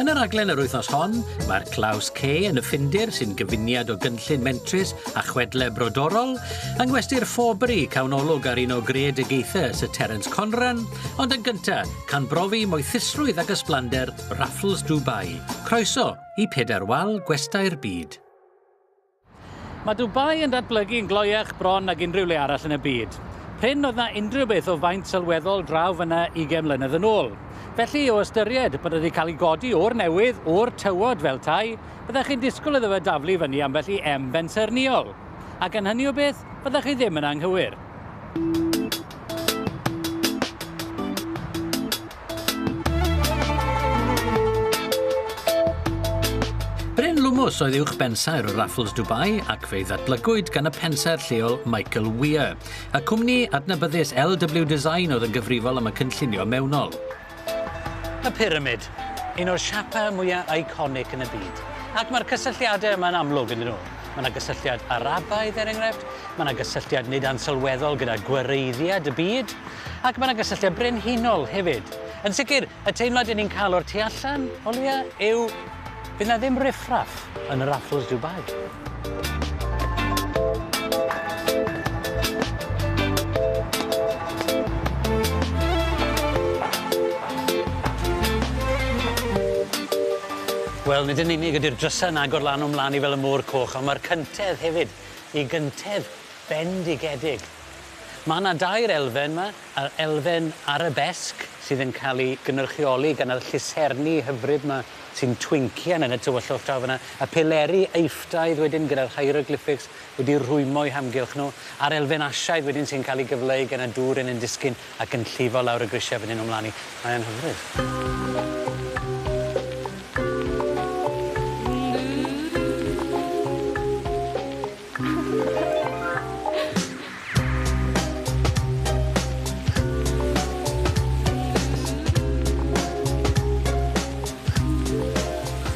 Yn y raglen yr wythnos hon, mae'r Klaus K yn y Ffindir sy'n gyfuniad o gynllun mentrus a chwedle brodorol, yng Gwestai'r Forbury cawnolog ar un o greadigethau Sir Terence Conran, ond yn gyntaf, can brofi moethusrwydd ac ysblander Raffles Dubai. Croeso i Pedair Wal Gwestai'r Byd. Mae Dubai yn datblygu'n gloiach bron ag unrhyw le arall yn y byd. Pryn oedd na unrhyw beth o faint sylweddol draw fyna 20 mlynedd yn ôl. Felly, o ystyried bod wedi cael ei godi o'r newydd, o'r tywod fel tai, byddech chi'n disgwyl iddo fe daflu fyny ambell i bensaerniol. Ac yn hynny o beth, byddech chi ddim yn anghywir. Lwmws oedd uwch bensaer o Raffles Dubai ac fe'i ddatblygwyd gan y pensaer lleol Michael Weir, y cwmni adnabyddus LW Design oedd yn gyfrifol am y cynllunio mewnol. Y pyramid, un o'r siapa mwyaf iconic yn y byd. Ac mae'r cysylltiadau yma'n amlwg yn nhw. Mae yna gysylltiad Arabaidd enghraifft, mae yna gysylltiad nid ansylweddol gyda gwareiddiad y byd, ac mae yna gysylltiad brenhinol hefyd. Yn sicr, y teimlad ni'n cael o'r tu allan, o Leah, yw bydd na ddim riffraff yn y Raffles Dubai. Wel, nid yn unig ydy'r drysau'n agor lan o'n mlaen i fel y môr coch, ond mae'r cyntedd hefyd, i gyntedd bendigedig. Mae yna dair elfen yma, yr elfen arabesg sydd yn cael ei gynrychioli gan y lluserni hyfryd yma sy'n twincian yn y tywyllwch draw fyna, y pileri eiffdaidd wedyn gyda'r hieroglyphics wedi rhwymo'u hamgylch nhw, a'r elfen asiaidd wedyn sy'n cael ei gyfleu gan y dŵr yn disgyn ac yn llifo lawr y grisiau fan hyn o'n mlaen i. Mae'n hyfryd.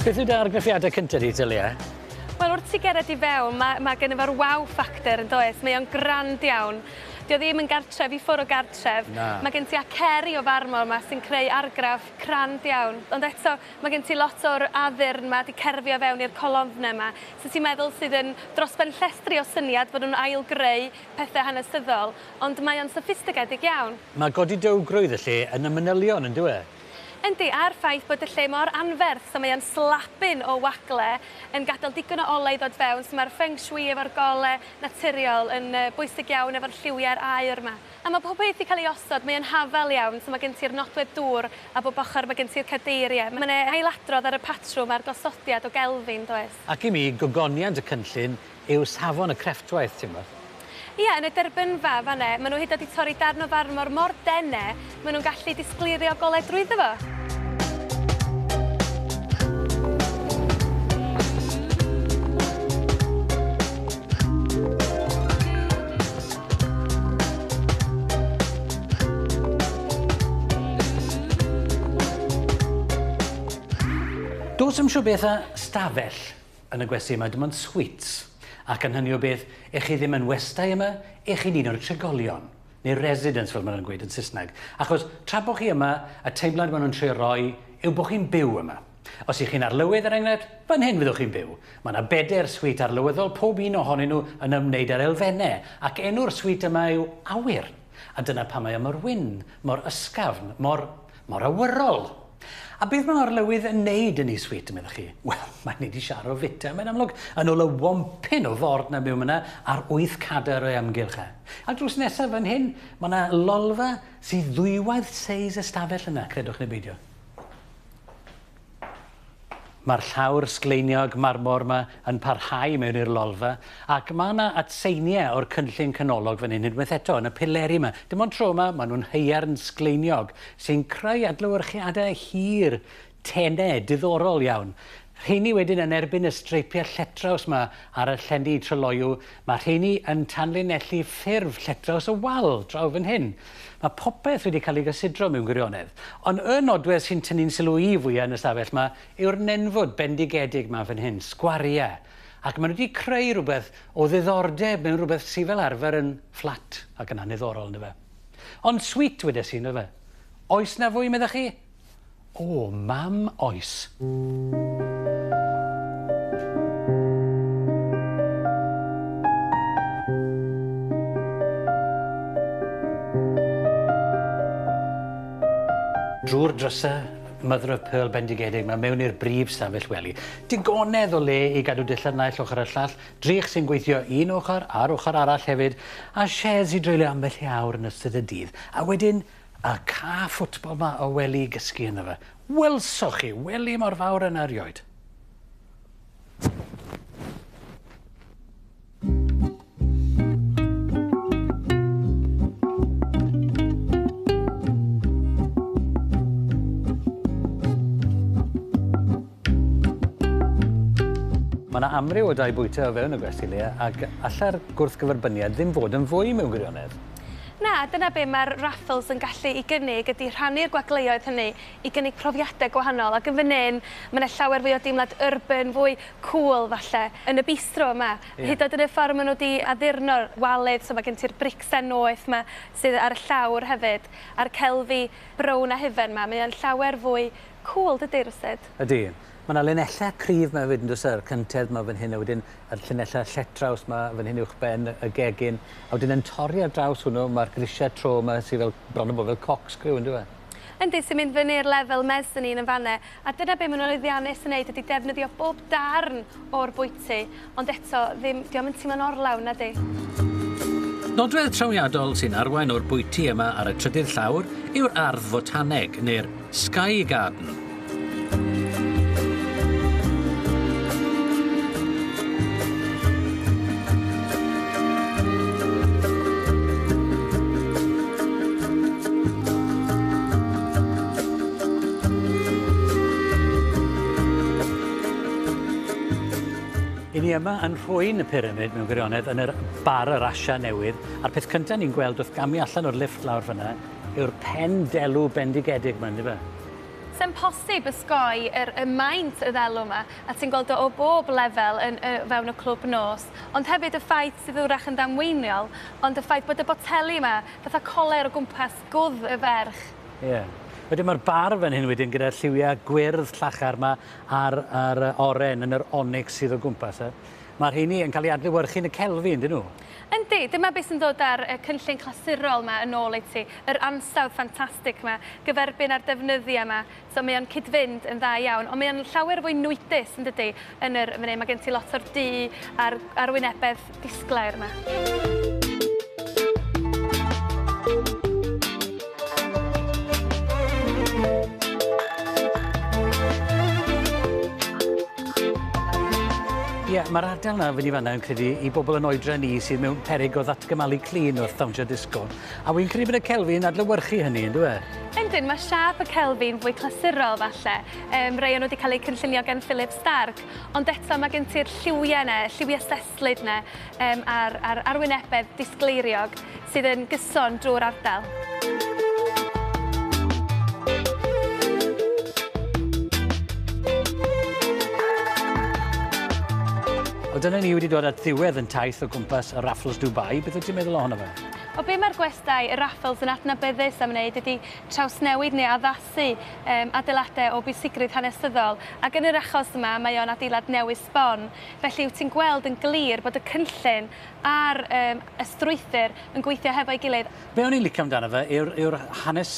Beth yw dy argraffiadau cyntaf di, Leah? Wel, wrth ti gered i fewn, mae gen i fo'r wow factor yn does. Mae o'n grand iawn. Dio ddim yn gartref i ffwrdd o gartref. Mae gen ti aceri o farmol yma sy'n creu argraff grand iawn. Ond eto, mae gen ti lot o'r addurn yma di cerfio fewn i'r colofnau yma. So ti'n meddwl sydd yn dros ben llestri o syniad bod nhw'n ail-greu pethau hanesyddol, ond mae o'n soffistigedig iawn. Mae godi dywgrwydd y lle yn y manylion, yn dwi? Yndi, a'r ffaith bod y lle mor anferth, so mae o'n slapin o wagle yn gadael digon o oleu ddod fewn, so mae'r feng shui efo'r gole naturiol yn bwysig iawn efo'r lliwiau'r aer yma. A mae pob beth i cael ei osod, mae o'n hafal iawn, so mae gen ti'r nodwedd dŵr a bob ochr mae gen ti'r cadeiriau. Mae yna ailadrodd ar y patrwm a'r gosodiad o gelfin, does? Ac i mi, gogoniant y cynllun yw safon y crefftwaith, ti'n gwybod? Ie, yn y derbynfa fan'na, maen nhw hyd yn oed wedi torri darn o farmor mor dene, maen nhw'n gallu disgleirio golau drwyddo fo. Does dim siŵr beth a stafell yn y gwesti yma, dim ond sweets. Ac yn hynny o beth, eich chi ddim yn westai yma, eich chi'n un o'r trigolion, neu residents fel maen nhw'n gweud yn Saesneg. Achos tra bod chi yma, y teimlad maen nhw'n trio roi yw bod chi'n byw yma. Os ych chi'n arlywydd ar enghraifft, fan hyn fyddwch chi'n byw. Mae yna 4 sweet arlywyddol, pob un ohonyn nhw yn ymwneud ar elfennau, ac enw'r sweet yma yw awyr. A dyna pam mae mor wyn, mor ysgafn, mor awyrol. A beth mae arlywydd yn neud yn ei sweet, meddwl chi? Wel, mae'n neud i siar o fita. Mae'n amlwg yn ôl y wompyn o ford na byw yna ar 8 cadr o'i amgylch. A drws nesaf fan hyn, mae yna lolfa sydd ddwywaith seis y stafell yna, credwch neu beidio. Mae'r llawr sgleiniog marmor yma yn parhau mewn i'r lolfa, ac mae yna atseiniau o'r cynllun canolog fan hyn, unwaith eto, yn y pileri yma. Dim ond tro yma, maen nhw'n haearn sgleiniog, sy'n creu adlewyrchiadau hir, tenau, diddorol iawn. Rheini wedyn yn erbyn y streipiau lletraws yma ar y llenni tryloiw. Mae rheini yn tanlinellu ffurf lletraws y wal draw fan hyn. Mae popeth wedi cael ei gysidro mewn gwirionedd. Ond y nodwedd sy'n tynnu'n sylw i fwyaf yn y stafell yma yw'r nenfwd bendigedig yma fan hyn, sgwariau. Ac maen nhw wedi creu rhywbeth o ddiddordeb mewn rhywbeth sydd fel arfer yn fflat ac yn aniddorol, ynddo fe. Ond sweet wedes i, ynddo fe. Oes na fwy, meddach chi? O, mam oes. Drwy'r drysau Mother of Pearl bendigedig, mae mewn i'r brif stafell wely. Digonedd o le i gadw dillad naill ochr y llall, drych sy'n gweithio un ochr a'r ochr arall hefyd, a sieds i dreulio ambell i awr yn ystod y dydd. A wedyn, y ca ffwtbol ma o wely i gysgu yna fe. Welswch chi, wely mor fawr yn erioed. Mae yna amryw o dau bwyta o fewn y gwesti, Leah, ac alla'r gwrthgyferbyniad ddim fod yn fwy mewn gwirionedd. Na, dyna be mae'r Raffles yn gallu i gynnig ydy rhannu'r gwagleoedd hynny i gynnig profiadau gwahanol. Ac yn fan hyn, mae yna llawer fwy o deimlad urban, fwy cool falle, yn y bistro yma. Hyd oed yn y ffordd maen nhw wedi addurno'r walydd, so mae gen ti'r bricsen noeth yma sydd ar y llawr hefyd, a'r celfi brown a hufen yma. Mae o'n llawer fwy cool, dydy'r ysyd. Ydy. Mae yna linellau cryf yma wedyn, dos yr cyntedd yma fan hyn, a wedyn y llinellau lletraws yma fan hyn uwch ben y gegin, a wedyn yn torri ar draws hwnnw, mae'r grisiau tro yma sydd fel bron o bod fel cockscrew, yn dweud? Yndi, sy'n mynd fyny'r lefel mezzanine yn fanne, a dyna be maen nhw'n lwyddiannus yn neud ydy defnyddio bob darn o'r bwyty, ond eto, diolch yn teimlo'n orlawn, na di. Nodwedd trawiadol sy'n arwain o'r bwyty yma ar y trydydd llawr yw'r ardd fotaneg, neu'r Sky Garden. I ni yma yn rhwy'n y pyramid mewn gwirionedd yn yr bar yr Asia newydd, a'r peth cyntaf ni'n gweld wrth gamu allan o'r lifft lawr fyna yw'r pen delw bendigedig yma, ynddo fe? Sa'n posib ysgoi y maint y ddelw yma, a ti'n gweld o bob lefel fewn y clwb nos, ond hefyd y ffaith sydd wrach yn damweiniol, ond y ffaith bod y boteli yma, fatha coler o gwmpas gwdd y ferch. Ie. Wedyn mae'r bar fan hyn wedyn gyda'r lliwiau gwyrdd llachar yma a'r oren yn yr onyx sydd o gwmpas. Mae'r rheini yn cael ei adlewyrchu yn y celfi, yndyn nhw? Yndi, dyma beth sy'n dod ar y cynllun clasurol yma yn ôl i ti, yr ansawdd ffantastig yma, gyferbyn ar defnyddiau yma, so mae o'n cydfynd yn dda iawn, ond mae o'n llawer fwy nwydus, yn dydy, mae gen ti lot o'r du a'r wynebedd disglair yma. Ie, mae'r ardal yna fyny fanna yn credu i bobl yn oedran ni sydd mewn peryg o ddatgymalu clun wrth ddawnsio disgwyl. A wy'n credu bod y celfi yn adlewyrchu hynny, yn dweud? Yndyn, mae siap y celfi'n fwy clasurol falle. Rai o'n wedi cael eu cynllunio gan Philip Stark, ond eto mae gen ti'r lliwiau yna, lliwiau seslyd yna, a'r arwynebedd disgleiriog sydd yn gyson drwy'r ardal. O dyna ni wedi dod at ddiwedd yn taith o gwmpas y Raffles Dubai. Beth wyt ti'n meddwl ohono fe? O be mae'r gwestai Raffles yn adnabyddus am wneud ydy trawsnewid neu addasu adeiladau o bwysigrwydd hanesyddol. Ac yn yr achos yma, mae o'n adeilad newydd sbon. Felly wyt ti'n gweld yn glir bod y cynllun a'r strwythur yn gweithio hefo'i gilydd. Be o'n i'n licio amdano fe yw'r hanes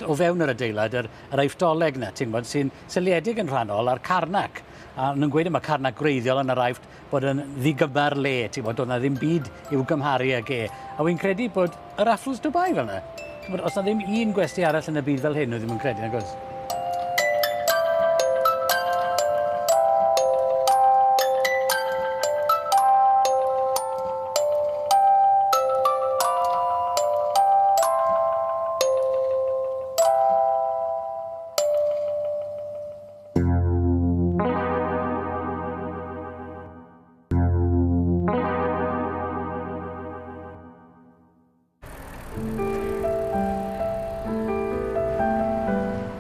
o fewn yr adeilad, yr eifdoleg na, ti'n gwybod, sy'n seiliedig yn rhannol ar carnac. A nhw'n gweud yma carnac gwreiddiol yn yr aifft bod yn ddigymar le, ti'n gwybod, doedd na ddim byd i'w gymharu ag e. A wy'n credu bod y Raffles Dubai fel yna. Os na ddim un gwesti arall yn y byd fel hyn, nhw ddim yn credu, nag oes?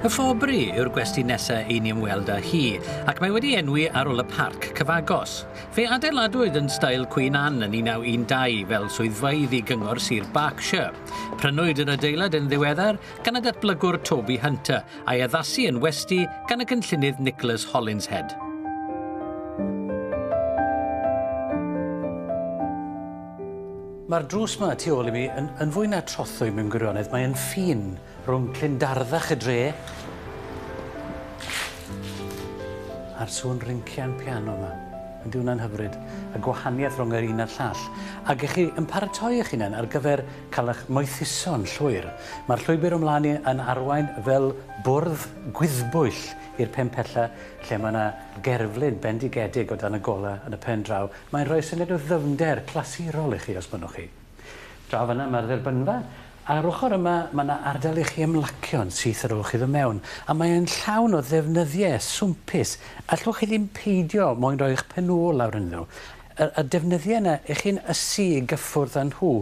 Y Forbury yw'r gwesti nesaf i ni ymweld â hi, ac mae wedi enwi ar ôl y parc cyfagos. Fe adeiladwyd yn stael Queen Anne yn 1912 fel swyddfeydd i gyngor Sir Berkshire. Prynwyd yr adeilad yn ddiweddar gan y datblygwr Toby Hunter a'i addasu yn westi gan y cynllunydd Nicholas Hollinshead. Mae'r drws yma tu ôl i mi yn fwy na trothwy mewn gwirionedd. Mae'n ffin rhwng clyndarddach y dre a'r sŵn rincian piano yma. Yn hwnna'n hyfryd. Y gwahaniaeth rhwng yr un a'r llall. Ac ych chi yn paratoi eich hunain ar gyfer cael eich moethuso'n llwyr. Mae'r llwybr ymlaen yn arwain fel bwrdd gwyddbwyll i'r pempella lle mae yna gerflun bendigedig o dan y gola yn y pen draw. Mae'n rhoi syniad o ddyfnder clasurol i chi os bynnwch chi. Draw fyna mae'r dderbynfa. Ar ochr yma mae yna ardal i chi ymlacion syth ar ôl chi ddod mewn. A mae'n llawn o ddefnyddiau swmpus. Allwch chi ddim peidio moyn rhoi eich penôl lawr yn nhw. Y defnyddiau yna, eich chi'n ysu i gyffwrdd â nhw,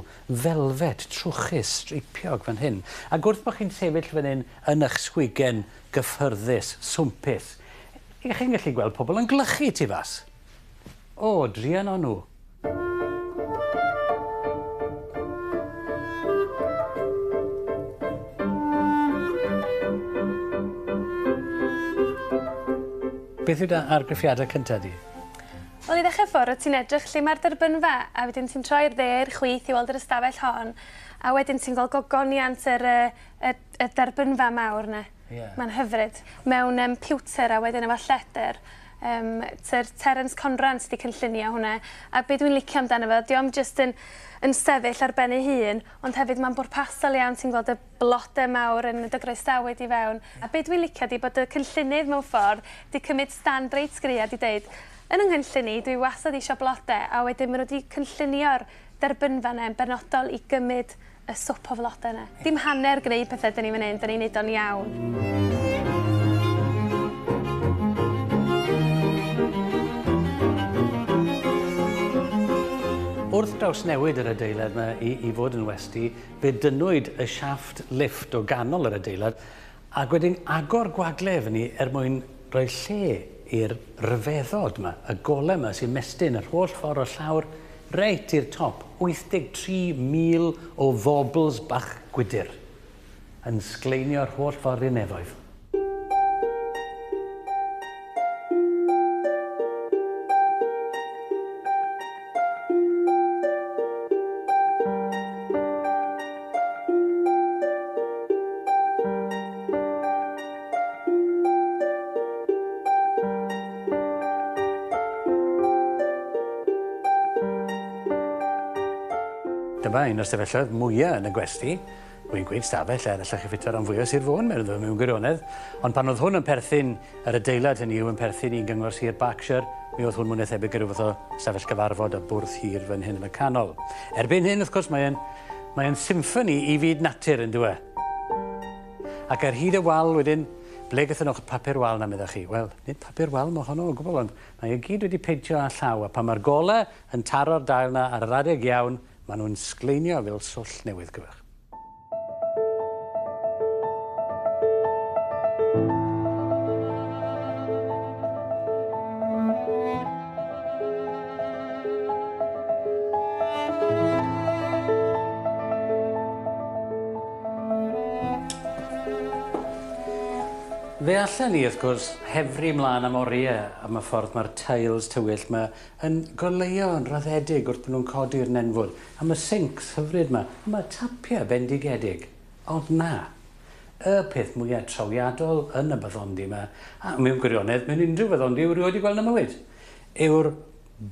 felfed, trwchus, streipiog fan hyn. A gwrth bod chi'n sefyll fan hyn yn eich sgwigen gyffyrddus, swmpus, eich chi'n gallu gweld pobl yn glychu tu fas. O, drian o nhw. Beth yw da argraffiadau cyntaf di? Wel, i ddechrau ffordd, ti'n edrych lle mae'r derbynfa, a wedyn ti'n troi'r dde i'r chwith i weld yr ystafell hon, a wedyn ti'n gweld gogoniant y derbynfa mawr yna. Yeah. Mae'n hyfryd. Mewn pewter a wedyn efo lledr. Terence Conran sydd wedi cynllunio hwnna. A beth dwi'n licio amdano fo, diolch jyst yn sefyll ar ben ei hun, ond hefyd mae'n bwrpasol iawn, ti'n gweld y blodau mawr yn y groesawyd i fewn. A beth dwi'n licio di bod y cynllunydd mewn ffordd di cymryd stand reit sgria di deud, yn ynghynllun dwi wastad eisiau blodau, a wedyn maen nhw wedi cynllunio'r derbynfa yna yn benodol i gymryd y swp o flodau yna. Dim hanner gwneud pethau dyn ni fan hyn, dyn ni'n neud o'n iawn. Wrth draws newid yr adeilad yma i fod yn westi, fe dynwyd y siafft lift o ganol yr adeilad ac wedyn agor gwagle efo ni mwyn rhoi lle i'r ryfeddod yma, y golau yma sy'n mestyn yr holl ffordd o llawr reit i'r top. 83,000 o fobls bach gwydyr yn sgleinio'r holl ffordd i'r nefoedd. Dyma un o'r stafelloedd mwyaf yn y gwesti. Wy'n gweud stafell allwch chi ffitio rhan fwyaf Sir Fôn mewn gwirionedd. Ond pan oedd hwn yn perthyn, yr adeilad hynny yw yn perthyn i gyngor Sir Berkshire, mi oedd hwn mwy na thebyg rhyw fath o stafell gyfarfod a bwrdd hir fan hyn yn y canol. Erbyn hyn, wrth gwrs, mae'n symffoni i fyd natur yn dwi. Ac ar hyd y wal wedyn, ble gaethon nhw'ch papur wal na meddach chi? Wel, nid papur wal mae honno o gwbl, ond mae e gyd wedi peidio â llaw. A pan mae'r golau yn taro'r dail na ar yr adeg iawn, maen nhw'n sgleinio fel swll newydd gyfach. Fe allan ni, wrth gwrs, hefru mlaen am oriau am y ffordd mae'r teils tywyll yma yn goleuo yn raddedig wrth bod nhw'n codi'r nenfwd. Am y sinks hyfryd yma, mae tapiau bendigedig. Ond na, y peth mwyaf trawiadol yn y baddondi yma, a mewn gwirionedd, mewn unrhyw baddondi wedi gweld yn y mywyd, yw'r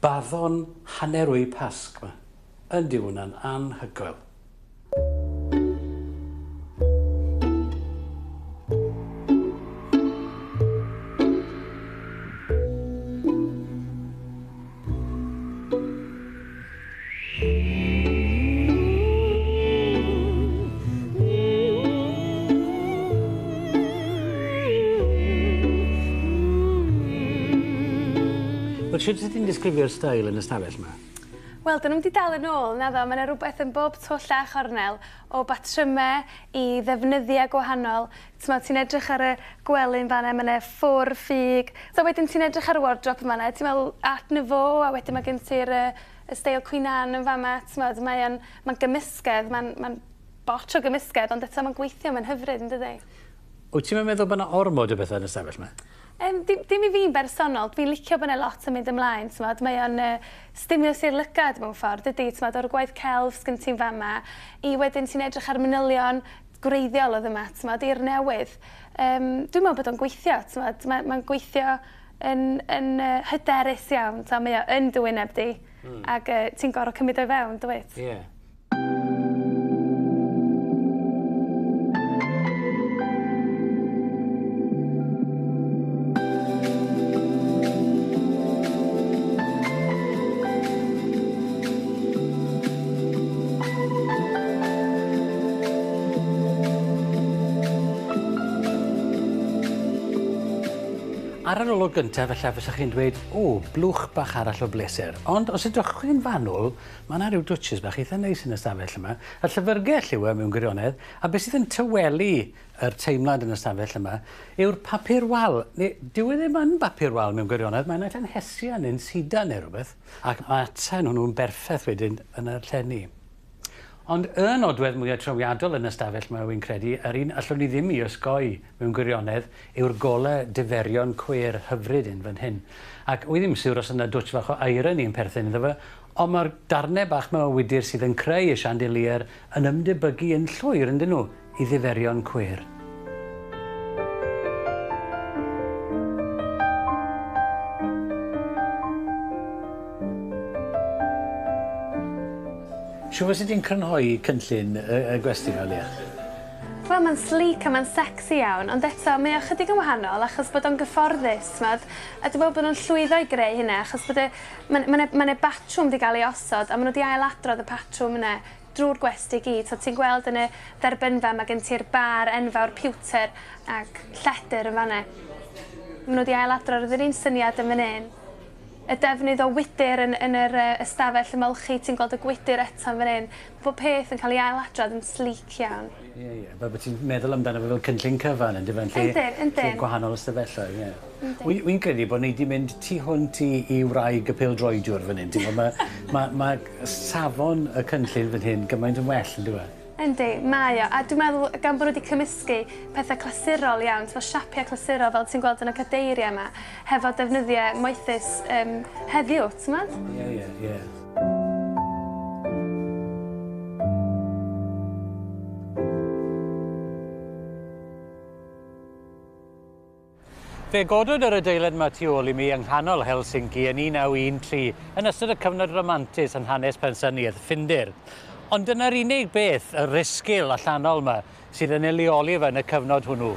baddon hannerwy pasg yma. Yndi hwnna'n anhygoel. Wel, sut ydych chi'n disgrifio'r stael yn y stafell yma? Wel, dyn nhw'n wedi dal yn ôl, na ddo. Mae yna rhywbeth yn bob twll a chornel o batrymau i ddefnyddiau gwahanol. Ti'n edrych ar y gwely'n fanna, mae yna ffwr, ffug. So wedyn ti'n edrych ar y wardrobe fanna, ti'n meddwl Art Nouveau, a wedyn mae gen ti'r steil Queen Anne yn fama. Mae'n gymysgedd, mae'n botch o gymysgedd, ond eto mae'n gweithio, mae'n hyfryd, yn dydi? Wyt ti'n meddwl bod yna ormod o bethau yn y stafell yma? Dim i fi'n bersonol, dwi'n licio bod yna lot yn mynd ymlaen. Mae o'n stimulus i'r lygad mewn ffordd, ydy. O'r gwaith celf sgyn ti'n fama, i wedyn ti'n edrych ar manylion gwreiddiol oedd yma, i'r newydd. Dwi'n meddwl bod o'n gweithio, mae'n gweithio yn hyderus iawn, mae o'n dywyneb di, ac ti'n gorfod cymryd o'i fewn, dweud? Ie. Ar yr olwg gyntaf, felly fysach chi'n dweud, blwch bach arall o bleser. Ond os ydych chi'n fanwl, mae yna rhyw dwtches bach eitha neis yn y stafell yma. Y llyfrgell yw mewn gwirionedd, a beth sydd yn tywelu yr teimlad yn y stafell yma yw'r papur wal. Dyw e ddim yn papur wal mewn gwirionedd, mae'n eitha'n hesian neu'n sidan neu rhywbeth. Ac mae aten hwnnw'n berffaith wedyn yn y llenni. Ond y nodwedd mwyaf trawiadol yn y stafell mae wy'n credu, yr un allwn ni ddim i osgoi mewn gwirionedd yw'r golau diferion cwer hyfryd un fan hyn. Ac wy ddim siwr os yna dwtch fach o eiron i'n perthyn iddo fe, ond mae'r darnau bach mewn wydyr sydd yn creu y chandelier yn ymdebygu yn llwyr yn dyn nhw i ddiferion cwer. Siw fos ydy'n crynhoi cynllun y gwestiwn o Leah? Wel, mae'n sleek a mae'n sexy iawn, ond eto mae o chydig yn wahanol achos bod o'n gyfforddus, a dwi'n meddwl bod nhw'n llwyddo i greu hynna achos bod mae'n batrwm wedi cael ei osod a maen nhw wedi ailadrodd y patrwm yna drwy'r gwesti gyd. Ti'n gweld yn y dderbynfa, mae gen ti'r bar enfawr pewter ac lledr yn fanna. Maen nhw wedi ailadrodd yr un syniad yn fan hyn. Y defnydd o wydyr yn yr ystafell ymolchi, ti'n gweld y gwydyr eto yn fan hyn. Bob peth yn cael ei ailadrodd yn sleek iawn. Ie. Bod ti'n meddwl amdano fe fel cynllun cyfan yn dyfan lle gwahanol ystafelloedd. Wy'n credu bod ni wedi mynd tu hwnt i wraig y pêl-droediwr fan hyn. Mae safon y cynllun fan hyn gymaint yn well yn dyfan. Yndi, mae o. A dwi'n meddwl gan bod nhw wedi cymysgu pethau clasurol iawn, siapiau clasurol fel ti'n gweld yn y cadeiriau yma, hefo defnyddiau moethus heddiw, ti'n meddwl? Ie. Fe godwyd yr adeilad yma tu ôl i mi yng nghanol Helsinki yn 1913 yn ystod y cyfnod romantus yn hanes pensyniaeth Ffindir. Ond dyna'r unig beth, y risgil allanol yma, sydd yn ei leoli fe yn y cyfnod hwnnw.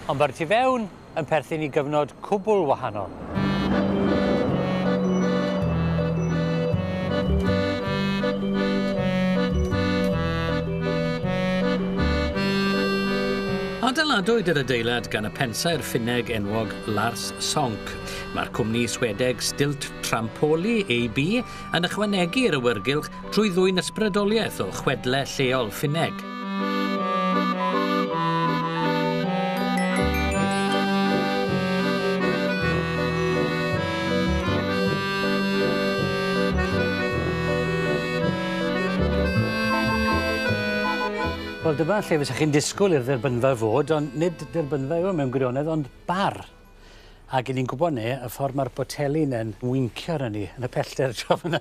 Ond mae'r tu fewn yn perthyn i gyfnod cwbl wahanol. Adeiladwyd yr adeilad gan y pensaer Ffinneg enwog Lars Sonck. Mae'r cwmni Swedeg Stilt Trampoli AB yn ychwanegu i'r awyrgylch drwy ddwyn ysbrydoliaeth o chwedlau lleol Ffinneg. Wel, dyma lle fysach chi'n disgwyl i'r dderbynfa fod, ond nid derbynfa yw mewn gwirionedd, ond bar. Ac ni'n gwybod y ffordd mae'r boteli'n yn wincio ar ni yn y pellter trof yna.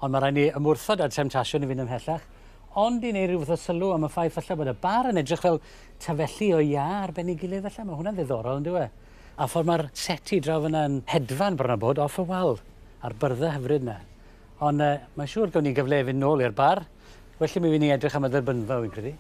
Ond mae rhaid ni ymwrthod â'r temtasiwn i fynd ymhellach. Ond i wneud rhywbeth o sylw am y ffaith falle bod y bar yn edrych fel tafellu o ia ar ben ei gilydd falle. Mae hwnna'n ddiddorol, yn dywe? A ffordd mae'r seti draw yna yn hedfan bron a bod off y wal, a'r byrdda hyfryd yna. Ond mae'n siŵr gawn ni gyfle i fynd nôl i'r bar. Well mi fynd i edrych am y dderbynfa, wy'n credu.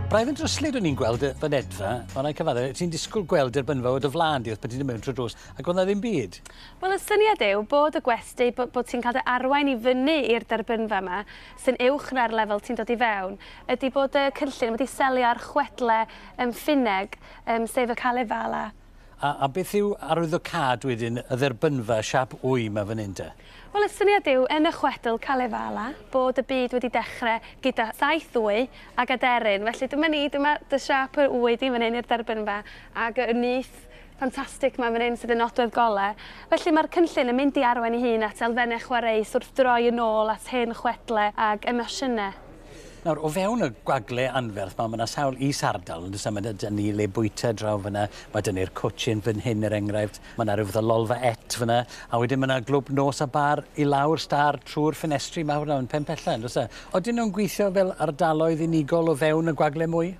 Braidd yn dryslyd o'n i'n gweld y fynedfa, ond a'i cyfadda, ti'n disgwyl gweld i'r bynfa o dy flan di, oedd bod ti'n mynd trwy drws, ac oedd na ddim byd? Wel, y syniad yw bod y gwesty, bod ti'n cael dy arwain I fyny i'r derbynfa yma, sy'n uwch na'r lefel ti'n dod I fewn, ydy bod y cynllun wedi selio ar chwedle Ffinneg, sef y Calefala. A beth yw arwyddocad wedyn y dderbynfa siap wy yma fan hyn te? Wel, y syniad yw yn y chwedl Calefala bod y byd wedi dechrau gyda 7 wy ac aderyn. Felly dyma dy siap y wy di fan hyn i'r derbynfa ac y nyth ffantastig yma fan hyn sydd yn nodwedd gole. Felly mae'r cynllun yn mynd I arwain I hun at elfennau chwaraeus wrth droi yn ôl at hen chwedle ac emosiynau. Nawr, o fewn y gwagle anferth mae yna sawl is-ardal, ond mae yna ni le bwyta draw fyna, mae yna ni'r cwtsin fan hyn enghraifft, mae yna rhyw fath o lolfa fyna, a wedyn mae yna glwb nos a bar I lawr star trwy'r ffenestri mawr yna yn Penpellan, does e? Odyn nhw'n gweithio fel ardaloedd unigol o fewn y gwagle mwy?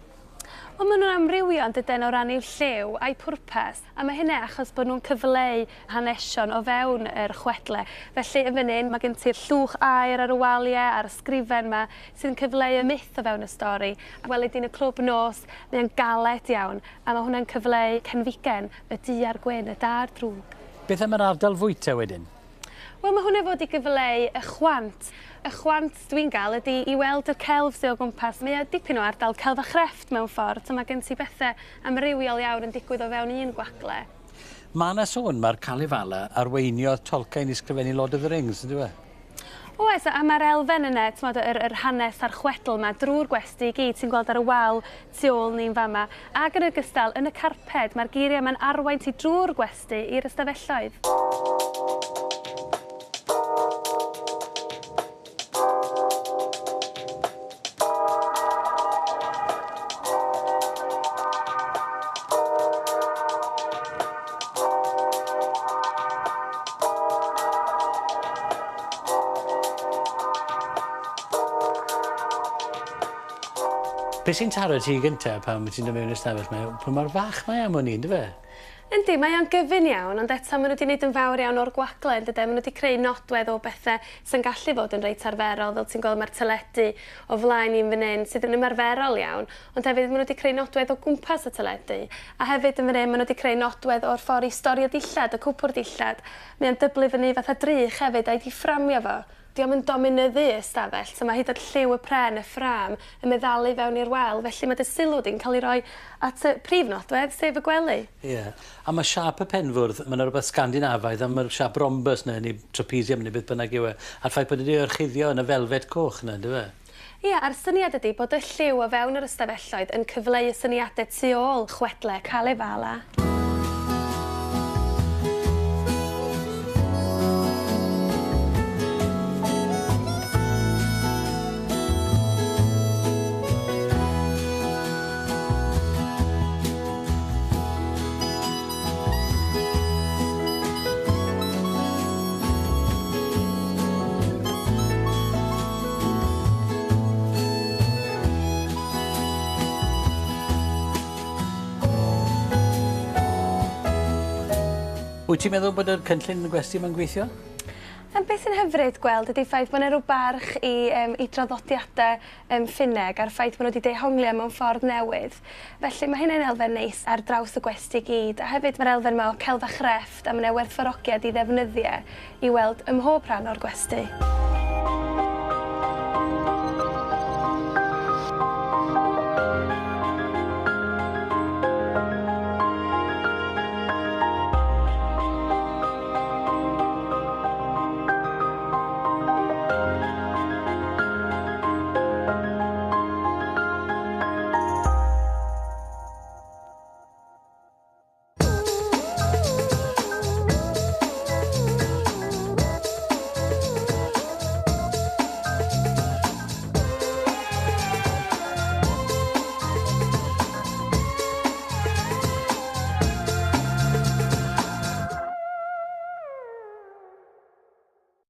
Wel, maen nhw'n amrywio yn dydyn o ran i'w lliw a'i pwrpas, a mae hynny achos bod nhw'n cyfleu hanesion o fewn yr chwedle. Felly yn fan hyn mae gen ti'r llwch aer ar y waliau, a'r ysgrifen yma, sy'n cyfleu y myth o fewn y stori. A weled i'n y clwb nos, mae'n galed iawn, a mae hwnna'n cyfleu cenfigen, y du a'r gwyn, y da'r drwg. Beth am yr ardal fwyta wedyn? Wel, mae hwnna fod I gyfleu y chwant. Y chwant dwi'n gael ydy I weld y celf sydd o gwmpas. Mae dipyn o ardal celf a chrefft mewn ffordd, so mae gen ti bethau amrywiol iawn yn digwydd o fewn un gwagle. Mae yna sôn mae'r Calefala arweinio Tolkien I sgrifennu Lord of the Rings, ynddo fe? Oes, a mae'r elfen yna, yr hanes a'r chwedl yma, drwy'r gwesty I gyd, ti'n gweld ar y wal tu ôl ni'n fama. Ac yn ogystal, yn y carped, mae'r geiriau yma'n arwain ti drwy'r gwesty i'r ystafelloedd. Be sy'n taro ti gyntaf pan ti'n dod mewn i'r stafell mae? Pwy mor fach mae am hwn I, ynddo fe? Yndi, mae o'n gyfyn iawn, ond eto maen nhw wedi gwneud yn fawr iawn o'r gwagle, ynddo? Maen nhw wedi creu nodwedd o bethau sy'n gallu fod yn reit arferol, fel ti'n gweld mae'r teledu o flaen i'n fan hyn, sydd yn ymarferol iawn, ond hefyd maen nhw wedi creu nodwedd o gwmpas y teledu. A hefyd yn fan hyn, maen nhw wedi creu nodwedd o'r ffordd I storio dillad, y cwpwr dillad. Mae'n dyblu fyny fatha drych hefyd, a'i di fframio fo. Diolch yn dominyddu y stafell, so mae hyd o'r lliw y pren, y ffram, yn meddalu fewn i'r wel, felly mae dy sylw di'n cael ei roi at y prif nodwedd, sef y gwely. Ie, a mae siap y penfwrdd, mae yna rhywbeth Scandinafaidd, a mae'r siap rhombus yna, neu trapesium neu beth bynnag yw e, a'r ffaith bod wedi orchuddio yn y felfed coch yna, ynddo fe? Ie, a'r syniad ydy bod y lliw o fewn yr ystafelloedd yn cyfleu y syniadau tu ôl chwedle Calefala. Wyt ti'n meddwl bod y cynllun yn y gwesti yma'n gweithio? Beth sy'n hyfryd gweld ydy ffaith bod yna rhyw barch I draddodiadau Ffinneg a'r ffaith bod nhw wedi dehongli mewn ffordd newydd. Felly mae hynny'n elfen neis ar draws y gwesti gyd. A hefyd mae'r elfen yma o celf a chrefft a mae yna werthfawrogiad I ddefnyddiau I weld ym mhob rhan o'r gwesti.